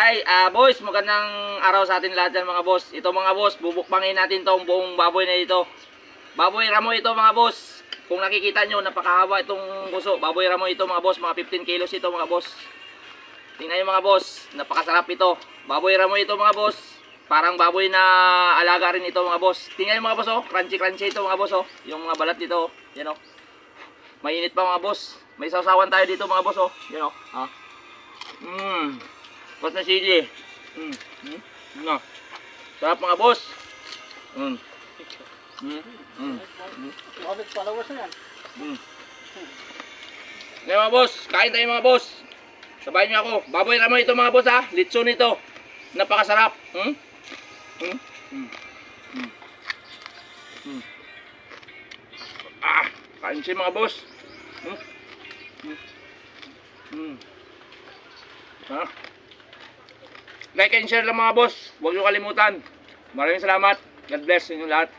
Hi, boys, magandang araw sa atin lahat dyan mga boss. Ito mga boss, bubukbangin natin tong buong baboy na ito. Baboy ramo ito mga boss. Kung nakikita nyo, napakahaba itong puso. Baboy ramo ito mga boss, mga 15 kilos ito mga boss. Tingnan nyo mga boss, napakasarap ito. Baboy ramo ito mga boss. Parang baboy na alaga rin ito mga boss. Tingnan nyo mga boss, oh, crunchy crunchy ito mga boss, oh. Yung mga balat dito, oh. Yan, oh. Mainit pa mga boss. May sausawan tayo dito mga boss, oh. Yan, oh. Ha? Pas na sili. No. Sarap mga boss. Followers na yan. Ngayon mga boss, kain tayo mga boss. Sabayan niyo ako. Baboy ramo ito mga boss ha. Litson ito. Napakasarap. Kain siya mga boss. Ha? Like and share lang mga boss. Huwag niyo kalimutan. Maraming salamat. God bless inyo lahat.